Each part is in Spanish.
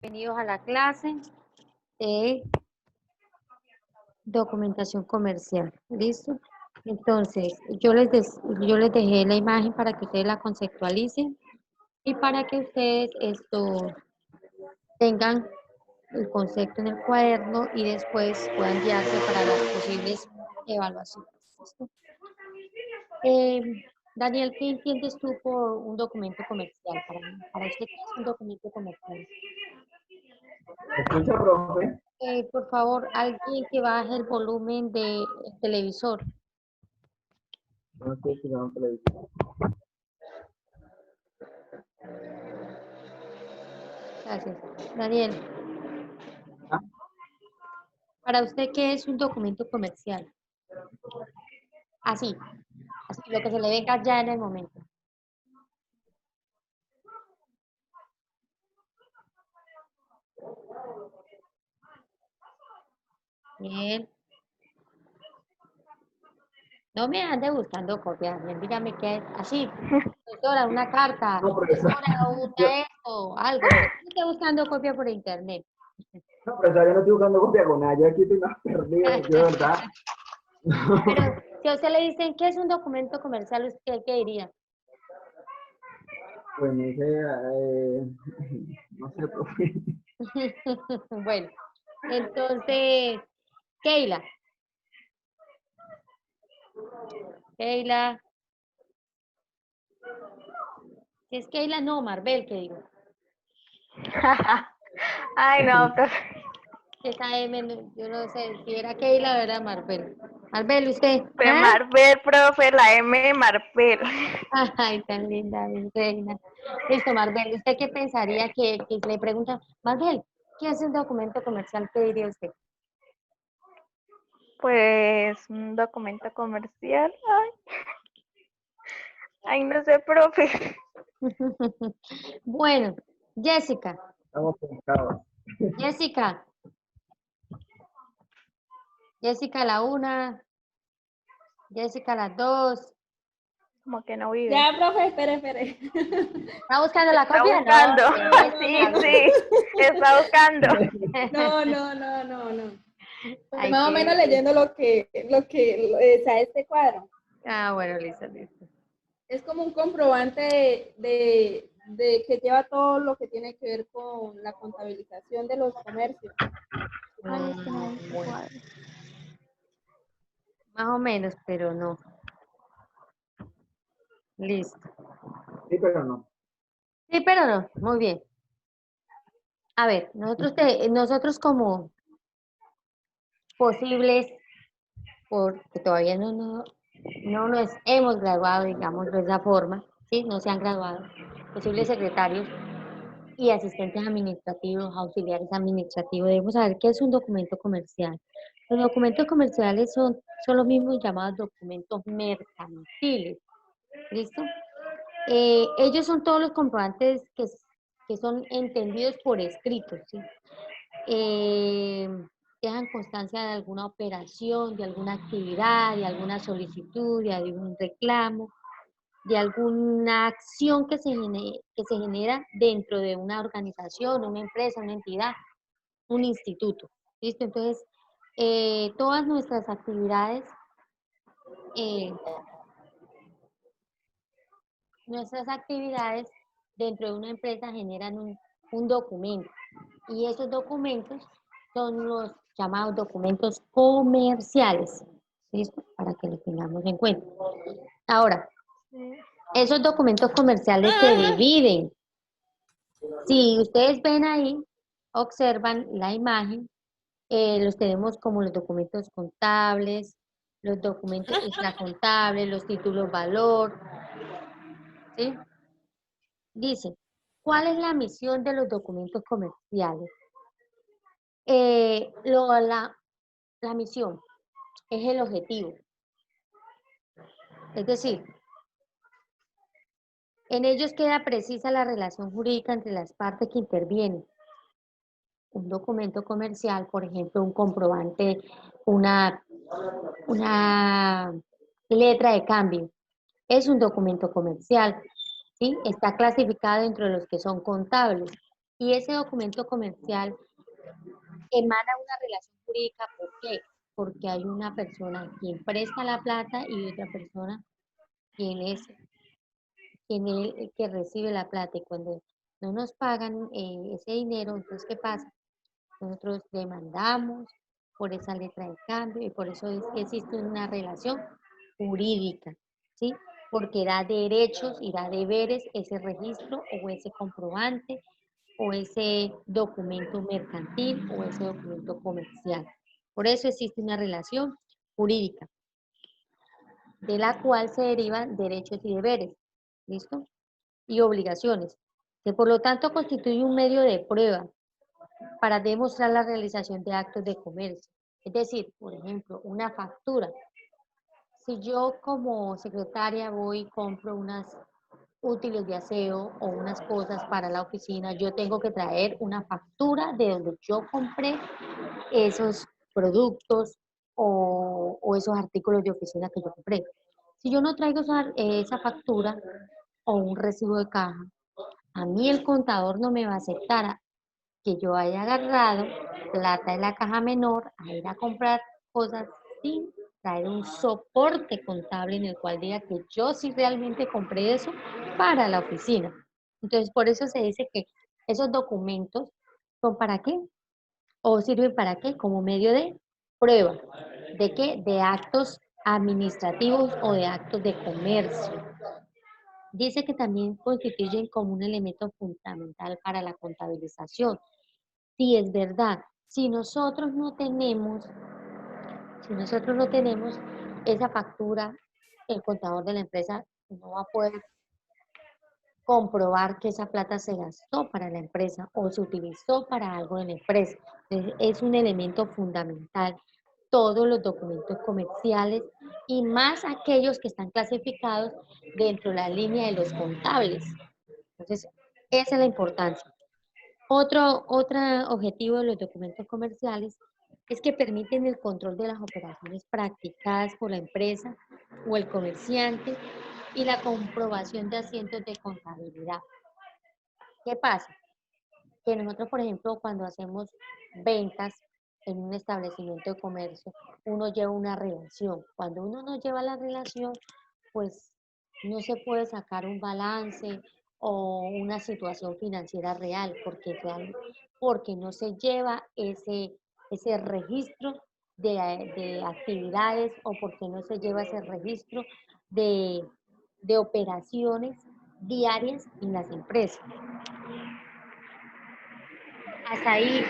Bienvenidos a la clase de documentación comercial. ¿Listo? Entonces, yo les dejé la imagen para que ustedes la conceptualicen y para que ustedes tengan el concepto en el cuaderno y después puedan guiarse para las posibles evaluaciones. ¿Listo? Eh, Daniel, ¿qué entiendes tú por un documento comercial? Para usted, ¿qué es un documento comercial? ¿Escucha, profe? Por favor, alguien que baje el volumen del televisor. No sé si no televisión. Gracias. Daniel, Ah, ¿para usted qué es un documento comercial? Así, así, lo que se le venga ya en el momento. Bien. No me ande buscando copias, bien, dígame qué es. Así, profesora, una carta, no, profesor. profesora, Yo, una esto, algo, pero no esté buscando copia por internet. no, profesor, yo no estoy buscando copia con nada. Yo aquí estoy más perdido. Yo, de verdad. Pero si a usted le dicen qué es un documento comercial, ¿usted qué diría? Pues no sé, no sé, profe. Bueno, entonces, Keila, Keila, si es Keila, no, Marbel, que digo. Ay, no, profe. Esa M, yo no sé si era Keila o era Marbel. Marbel, ¿usted? Fue ¿Ah? Marvel, profe, la M de Marvel. Ay, tan linda, mi reina. Listo, Marbel, ¿usted qué pensaría que le pregunta, Marbel, ¿qué es un documento comercial? ¿Qué diría usted? Pues un documento comercial. Ay, no sé, profe. Bueno, Jessica, Estamos conectados. Jessica, Jessica la una, Jessica las dos. Como que no vive. Ya, profe, espere. ¿Está buscando la Está copia? buscando. No, Sí, Jessica. sí. Está buscando. No. Pues Ay, más o menos qué... leyendo está este cuadro. Ah, bueno, listo, listo. Es como un comprobante de que lleva todo lo que tiene que ver con la contabilización de los comercios. Ay, es que no Mm, viste bueno, cuadro. más o menos, pero no. Listo. Sí, pero no. Sí, pero no. Muy bien. A ver, nosotros como posibles, porque todavía no nos hemos graduado, digamos, de esa forma, ¿sí? No se han graduado, posibles secretarios y asistentes administrativos, auxiliares administrativos, debemos saber qué es un documento comercial. Los documentos comerciales son los mismos llamados documentos mercantiles, ¿listo? Ellos son todos los comprobantes que son entendidos por escrito, ¿sí? eh, Dejan constancia de alguna operación, de alguna actividad, de alguna solicitud, de algún reclamo, de alguna acción que se genera dentro de una organización, una empresa, una entidad, un instituto. ¿Listo? Entonces, todas eh, nuestras actividades dentro de una empresa generan un documento y esos documentos son los llamados documentos comerciales. ¿Listo? Para que lo tengamos en cuenta. Ahora, esos documentos comerciales se dividen. Si ustedes ven ahí, observan la imagen, los tenemos como los documentos contables, los documentos extracontables, los títulos valor, ¿sí? Dice, ¿cuál es la misión de los documentos comerciales? Eh, lo- la, la misión es el objetivo. Es decir, en ellos queda precisa la relación jurídica entre las partes que intervienen. Un documento comercial, por ejemplo, un comprobante, una, una letra de cambio, es un documento comercial, ¿sí? Está clasificado dentro de los que son contables. Y ese documento comercial emana una relación jurídica. ¿Por qué? Porque hay una persona quien presta la plata y otra persona quien es quien es el que recibe la plata. Y cuando no nos pagan ese dinero, entonces, ¿qué pasa? Nosotros demandamos por esa letra de cambio y por eso es que existe una relación jurídica, ¿sí? Porque da derechos y da deberes ese registro o ese comprobante o ese documento mercantil o ese documento comercial. Por eso existe una relación jurídica, de la cual se derivan derechos y deberes, ¿listo? Y obligaciones, que por lo tanto constituye un medio de prueba para demostrar la realización de actos de comercio. Es decir, por ejemplo, una factura. Si yo como secretaria voy y compro unas útiles de aseo o unas cosas para la oficina, yo tengo que traer una factura de donde yo compré esos productos o esos artículos de oficina que yo compré. Si yo no traigo esa factura o un recibo de caja, a mí el contador no me va a aceptar que yo haya agarrado plata de la caja menor a ir a comprar cosas sin traer un soporte contable en el cual diga que yo sí realmente compré eso para la oficina. Entonces, por eso se dice que esos documentos son para qué o sirven para qué como medio de prueba. ¿De qué? De actos administrativos o de actos de comercio. Dice que también constituyen como un elemento fundamental para la contabilización. Sí, es verdad. Si nosotros no tenemos esa factura, el contador de la empresa no va a poder comprobar que esa plata se gastó para la empresa o se utilizó para algo en la empresa. Entonces, es un elemento fundamental. Todos los documentos comerciales y más aquellos que están clasificados dentro de la línea de los contables. Entonces, esa es la importancia. Otro objetivo de los documentos comerciales es que permiten el control de las operaciones practicadas por la empresa o el comerciante y la comprobación de asientos de contabilidad. ¿Qué pasa? Que nosotros, por ejemplo, cuando hacemos ventas en un establecimiento de comercio, uno lleva una relación. Cuando uno no lleva la relación, pues no se puede sacar un balance o una situación financiera real, porque no se lleva ese registro de actividades o porque no se lleva ese registro de, de operaciones diarias en las empresas. Hasta ahí,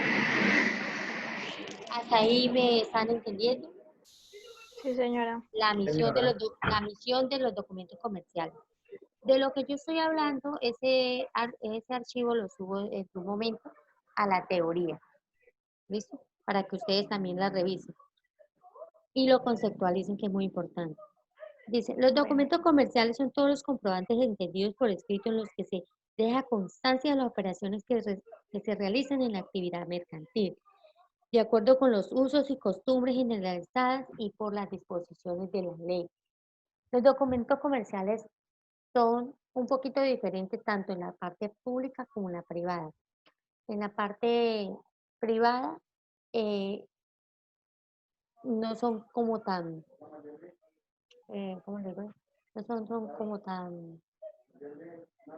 hasta ahí me están entendiendo Sí, señora. la misión Señora. la misión de los documentos comerciales. De lo que yo estoy hablando, ese archivo lo subo en su momento a la teoría, ¿listo? Para que ustedes también la revisen y lo conceptualicen, que es muy importante. Dice, los documentos comerciales son todos los comprobantes entendidos por escrito en los que se deja constancia de las operaciones que se realizan en la actividad mercantil, de acuerdo con los usos y costumbres generalizadas y por las disposiciones de la ley. Los documentos comerciales son un poquito diferentes tanto en la parte pública como en la privada. En la parte privada eh, no son como tan, ¿cómo le digo? No son como tan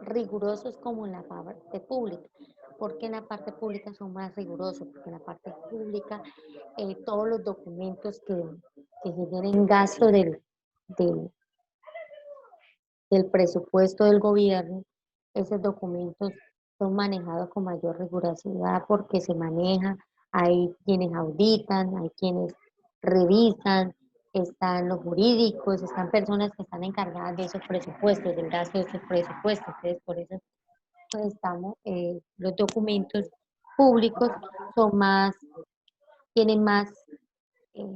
rigurosos como en la parte pública. Porque en la parte pública son más rigurosos, porque en la parte pública todos los documentos que generen gasto del, del presupuesto del gobierno, esos documentos son manejados con mayor rigurosidad porque se maneja, hay quienes auditan, hay quienes revisan, están los jurídicos, están personas que están encargadas de esos presupuestos, del gasto de esos presupuestos. Entonces, por eso pues, los documentos públicos son tienen más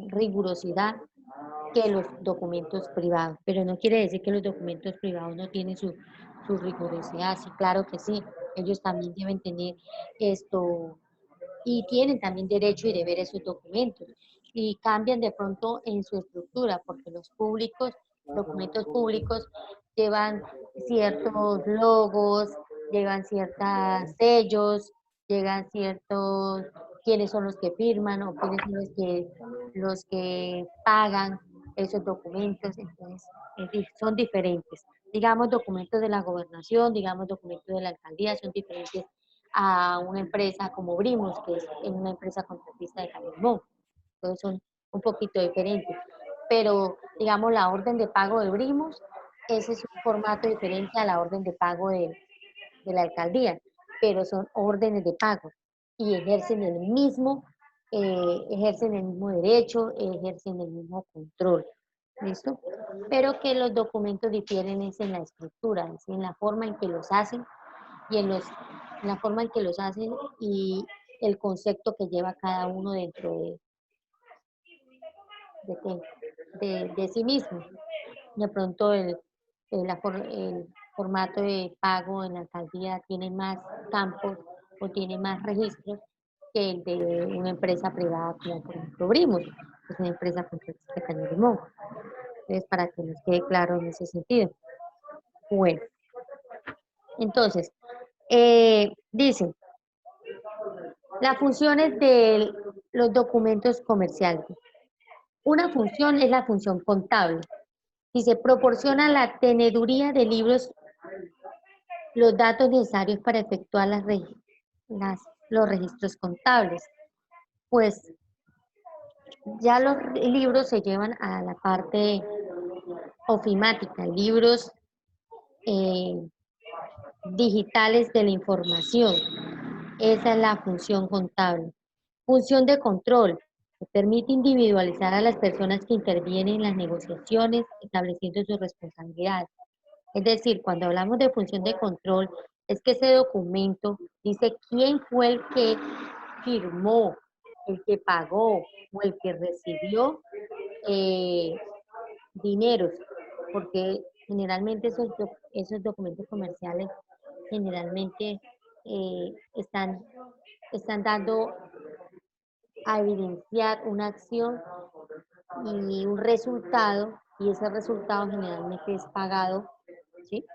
rigurosidad que los documentos privados, pero no quiere decir que los documentos privados no tienen su rigurosidad, sí, claro que sí, ellos también deben tener esto y tienen también derecho y deber a esos documentos y cambian de pronto en su estructura, porque documentos públicos llevan ciertos logos, llevan ciertos sellos, llegan ciertos, quiénes son los que firman o quiénes son los que pagan esos documentos, entonces son diferentes. Digamos, documentos de la gobernación, digamos, documentos de la alcaldía, son diferentes a una empresa como Brimos, que es una empresa contratista de Calimón. Entonces son un poquito diferentes. Pero, digamos, la orden de pago de Brimos, ese es un formato diferente a la orden de pago de la alcaldía, pero son órdenes de pago y ejercen el mismo derecho, ejercen el mismo control. ¿Listo? Pero que los documentos difieren es en la estructura, es en la forma en que los hacen y en la forma en que los hacen y el concepto que lleva cada uno dentro de, de sí mismo. De pronto el formato de pago en la alcaldía tiene más campos o tiene más registros que el de una empresa privada como por ejemplo Brimos, que es una empresa contratista de Caño Limón. Entonces, para que nos quede claro en ese sentido. Bueno, entonces, dicen, las funciones de los documentos comerciales. Una función es la función contable. Si se proporciona la teneduría de libros, los datos necesarios para efectuar los registros contables. Pues ya los libros se llevan a la parte ofimática, libros digitales de la información. Esa es la función contable. Función de control. Que permite individualizar a las personas que intervienen en las negociaciones, estableciendo sus responsabilidades. Es decir, cuando hablamos de función de control, es que ese documento dice quién fue el que firmó, el que pagó o el que recibió eh, dineros, porque generalmente esos documentos comerciales generalmente están dando a evidenciar una acción y un resultado, y ese resultado generalmente es pagado, ¿sí?,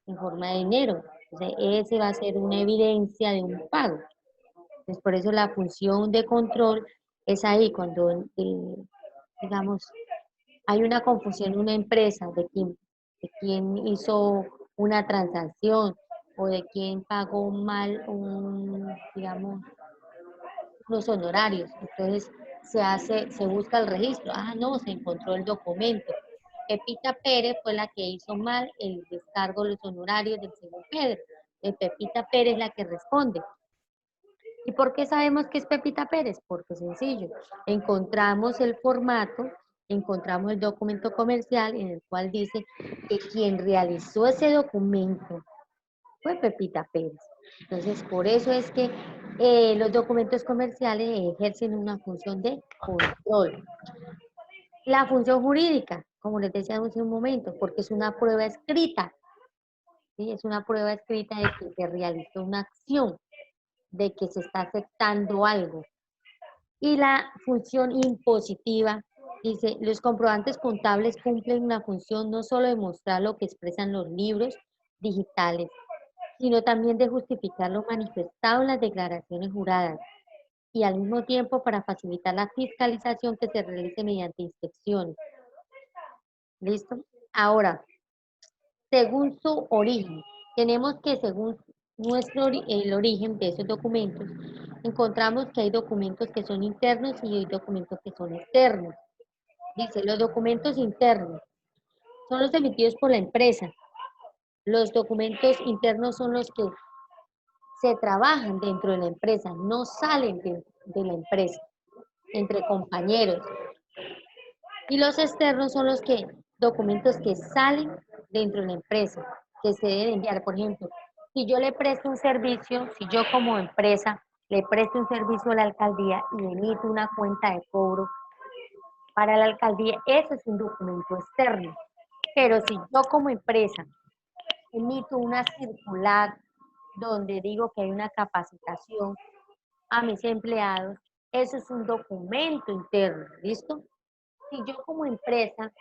en forma de dinero. Entonces, ese va a ser una evidencia de un pago. Entonces, por eso la función de control es ahí, cuando, digamos, hay una confusión en una empresa de quién hizo una transacción o de quién pagó mal digamos, los honorarios. Entonces se busca el registro. Ah, no, se encontró el documento. Pepita Pérez fue la que hizo mal el descargo de los honorarios del señor Pedro. Pepita Pérez es la que responde. ¿Y por qué sabemos que es Pepita Pérez? Porque es sencillo. Encontramos el formato, encontramos el documento comercial en el cual dice que quien realizó ese documento fue Pepita Pérez. Entonces, por eso es que los documentos comerciales ejercen una función de control. La función jurídica, como les decía hace un momento, porque es una prueba escrita, ¿sí? Es una prueba escrita de que se realizó una acción, de que se está aceptando algo. Y la función impositiva, dice, los comprobantes contables cumplen una función no solo de mostrar lo que expresan los libros digitales, sino también de justificar lo manifestado en las declaraciones juradas y al mismo tiempo para facilitar la fiscalización que se realice mediante inspecciones. ¿Listo? Ahora, según su origen, tenemos que según el origen de esos documentos, encontramos que hay documentos que son internos y hay documentos que son externos. Dice, los documentos internos son los emitidos por la empresa. Los documentos internos son los que se trabajan dentro de la empresa, no salen de la empresa, entre compañeros. Y los externos son documentos que salen dentro de la empresa, que se deben enviar. Por ejemplo, si yo le presto un servicio, si yo como empresa le presto un servicio a la alcaldía y emito una cuenta de cobro para la alcaldía, ese es un documento externo. Pero si yo como empresa emito una circular donde digo que hay una capacitación a mis empleados, eso es un documento interno, ¿listo? Si yo como empresa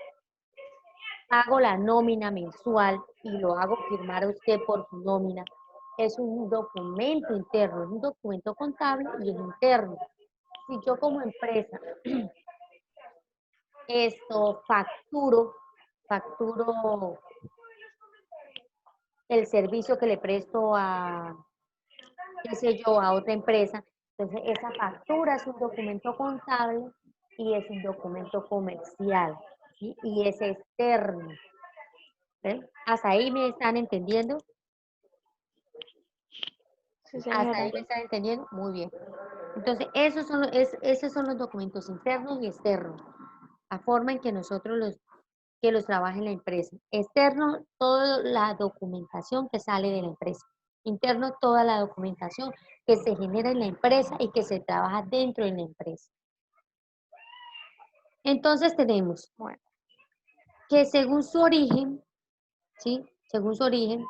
hago la nómina mensual y lo hago firmar a usted por su nómina, es un documento interno, es un documento contable y es interno. Si yo como empresa facturo el servicio que le presto a, qué sé yo, a otra empresa, entonces esa factura es un documento contable y es un documento comercial, ¿sí? Y es externo. ¿Ven? ¿Hasta ahí me están entendiendo? Sí, ¿Hasta ahí señora. me están entendiendo? Muy bien. Entonces, esos son los documentos internos y externos, la forma en que nosotros los trabaja en la empresa. Externo, toda la documentación que sale de la empresa. Interno, toda la documentación que se genera en la empresa y que se trabaja dentro de la empresa. Entonces tenemos, bueno, que según su origen, ¿sí? Según su origen,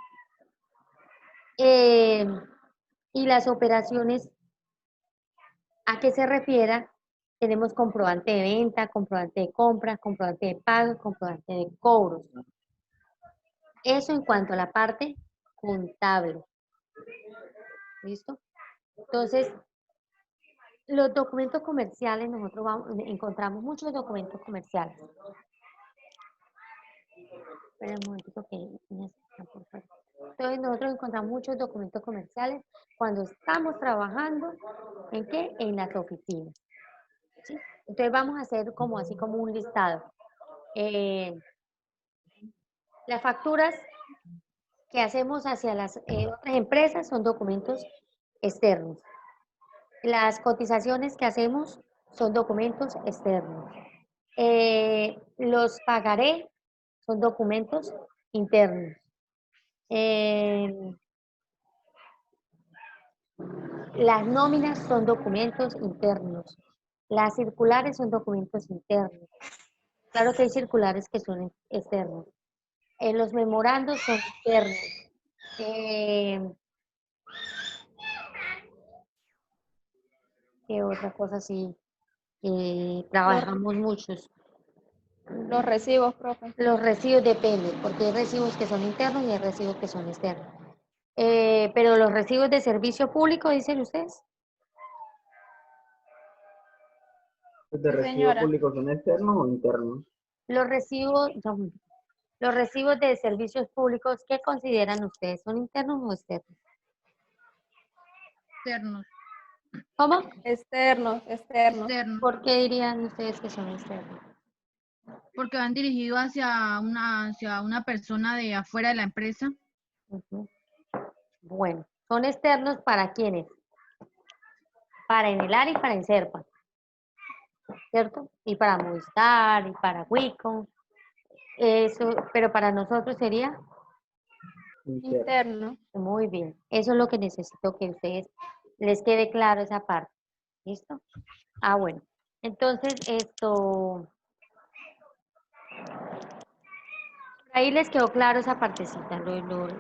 eh, y las operaciones a qué se refiera, tenemos comprobante de venta, comprobante de compra, comprobante de pago, comprobante de cobros. Eso en cuanto a la parte contable. ¿Listo? Entonces, los documentos comerciales, nosotros encontramos muchos documentos comerciales. Espera un momentito que por favor. Entonces, nosotros encontramos muchos documentos comerciales cuando estamos trabajando, ¿en qué? En las oficinas. ¿Sí? Entonces, vamos a hacer como así como un listado. Las facturas que hacemos hacia las otras empresas son documentos externos. Las cotizaciones que hacemos son documentos externos. Los pagaré son documentos internos. Las nóminas son documentos internos. Las circulares son documentos internos. Claro que hay circulares que son externos. Los memorandos son internos. ¿Qué otra cosa sí? Trabajamos muchos. Los recibos, profe. Los recibos dependen, porque hay recibos que son internos y hay recibos que son externos. Pero los recibos de servicio público, dicen ustedes. ¿Los de Sí, recibo señora. público son externos o internos? Los recibos, no, los recibos de servicios públicos, ¿qué consideran ustedes? ¿Son internos o externos? Externos. ¿Cómo? Externos. Externos. ¿Por qué dirían ustedes que son externos? Porque van dirigidos hacia una persona de afuera de la empresa. Ujú. Bueno, son externos para quiénes? Para Enelar y para Inserpa, ¿cierto? Y para Movistar y para Wicom. Eso, pero para nosotros sería Internos. Interno. muy bien. Eso es lo que necesito que ustedes les quede claro esa parte. ¿Listo? Ah, bueno. Entonces, ahí les quedó claro esa partecita, los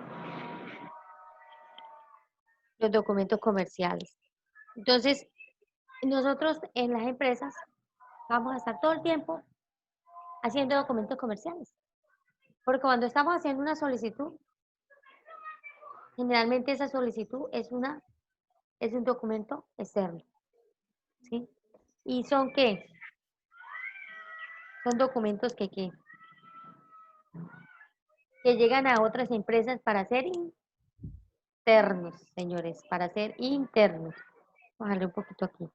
documentos comerciales. Entonces, nosotros en las empresas vamos a estar todo el tiempo haciendo documentos comerciales. Porque cuando estamos haciendo una solicitud, generalmente esa solicitud es un documento externo. ¿Sí? ¿Y son qué? Son documentos que llegan a otras empresas para ser internos, señores, para ser internos. Bajarle un poquito aquí.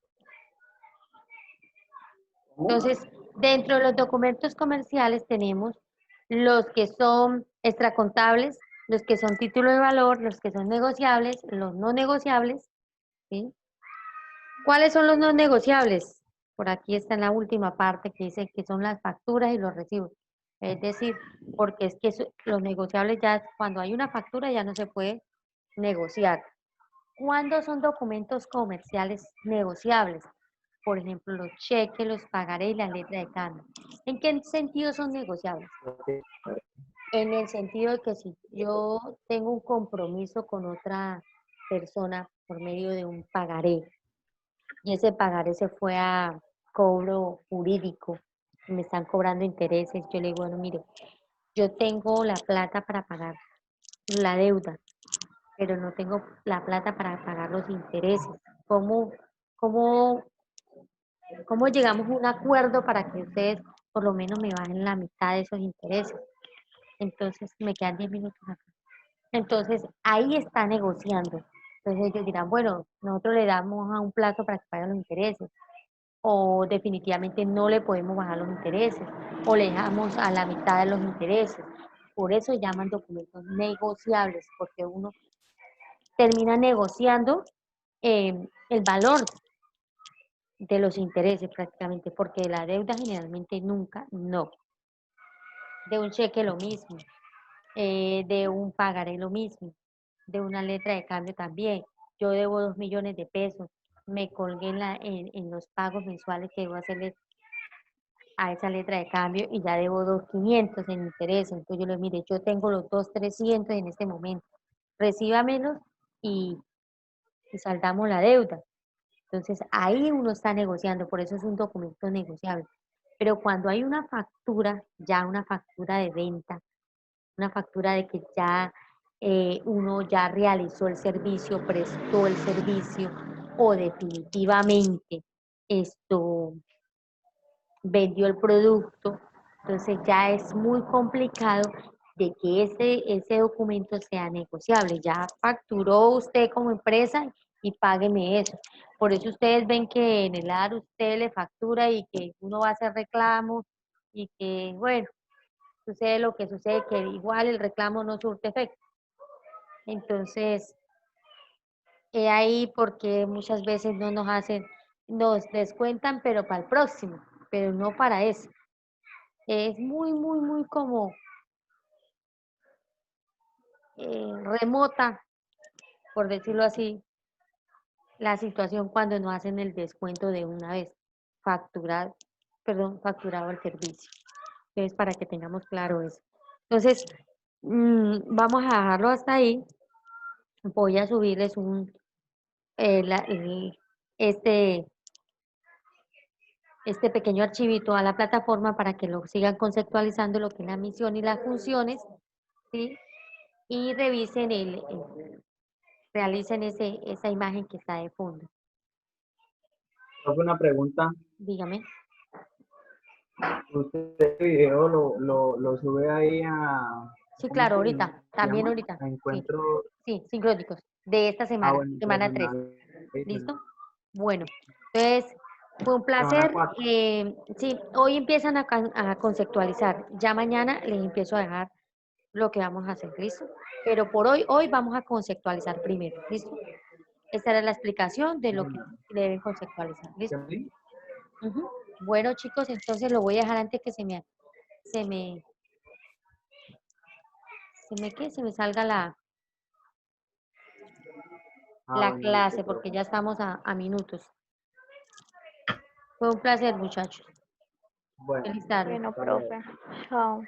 Entonces, dentro de los documentos comerciales tenemos los que son extracontables, los que son título de valor, los que son negociables, los no negociables. ¿Sí? ¿Cuáles son los no negociables? Por aquí está en la última parte que dice que son las facturas y los recibos. Es decir, porque es que los negociables ya cuando hay una factura ya no se puede negociar. ¿Cuándo son documentos comerciales negociables? Por ejemplo, los cheques, los pagaré y la letra de cambio. ¿En qué sentido son negociables? En el sentido de que si yo tengo un compromiso con otra persona por medio de un pagaré y ese pagaré se fue a cobro jurídico, y me están cobrando intereses, yo le digo, bueno, mire, yo tengo la plata para pagar la deuda, pero no tengo la plata para pagar los intereses. ¿Cómo, cómo, cómo llegamos a un acuerdo para que ustedes por lo menos me bajen la mitad de esos intereses? Entonces me quedan 10 minutos acá. Entonces ahí está negociando. Entonces ellos dirán, bueno, nosotros le damos a un plazo para que pague los intereses, o definitivamente no le podemos bajar los intereses, o le dejamos a la mitad de los intereses. Por eso llaman documentos negociables, porque uno termina negociando el valor de los intereses prácticamente, porque la deuda generalmente nunca, no. De un cheque lo mismo, de un pagaré lo mismo, de una letra de cambio también. Yo debo 2 millones de pesos, me colgué en los pagos mensuales que debo hacerle a esa letra de cambio y ya debo 2.500 en interés. Entonces yo le mire, yo tengo los 2.300 en este momento, recíbamelos y, y saldamos la deuda. Entonces ahí uno está negociando, por eso es un documento negociable. Pero cuando hay una factura, ya una factura de venta, una factura de que ya uno ya realizó el servicio, prestó el servicio o definitivamente esto vendió el producto, entonces ya es muy complicado de que ese documento sea negociable. Ya facturó usted como empresa y págueme eso. Por eso ustedes ven que en el AR usted le factura y que uno va a hacer reclamo y que, bueno, sucede lo que sucede, que igual el reclamo no surte efecto. Entonces, he ahí porque muchas veces no nos hacen, nos descuentan, pero para el próximo, pero no para eso. Es muy, muy, muy como remota, por decirlo así, la situación cuando no hacen el descuento de una vez, facturado, perdón, facturado el servicio. Entonces, para que tengamos claro eso. Entonces, vamos a dejarlo hasta ahí. Voy a subirles este, este pequeño archivito a la plataforma para que lo sigan conceptualizando lo que es la misión y las funciones, ¿sí? Y revisen realicen esa imagen que está de fondo. Profe, una pregunta. Dígame. ¿Usted este video lo sube ahí a, Sí, ¿cómo claro, se ahorita, también llama? ahorita. A Sí, encuentro. sí, sincrónicos, de esta Ah, semana, bueno, entonces semana 3. avísenme. ¿Listo? Bueno, entonces fue un Semana placer. 4. Sí, hoy empiezan a conceptualizar. Ya mañana les empiezo a dejar lo que vamos a hacer, ¿listo? Pero por hoy vamos a conceptualizar primero, ¿listo? Esta era la explicación de lo que deben conceptualizar, ¿listo? Ujú. Bueno, chicos, entonces lo voy a dejar antes que se me, se me salga Ah, la bueno, listo, clase, porque profe. ya estamos a minutos. Fue un placer, muchachos. Bueno, Feliz tarde. Bueno, hasta luego. profe. Chao.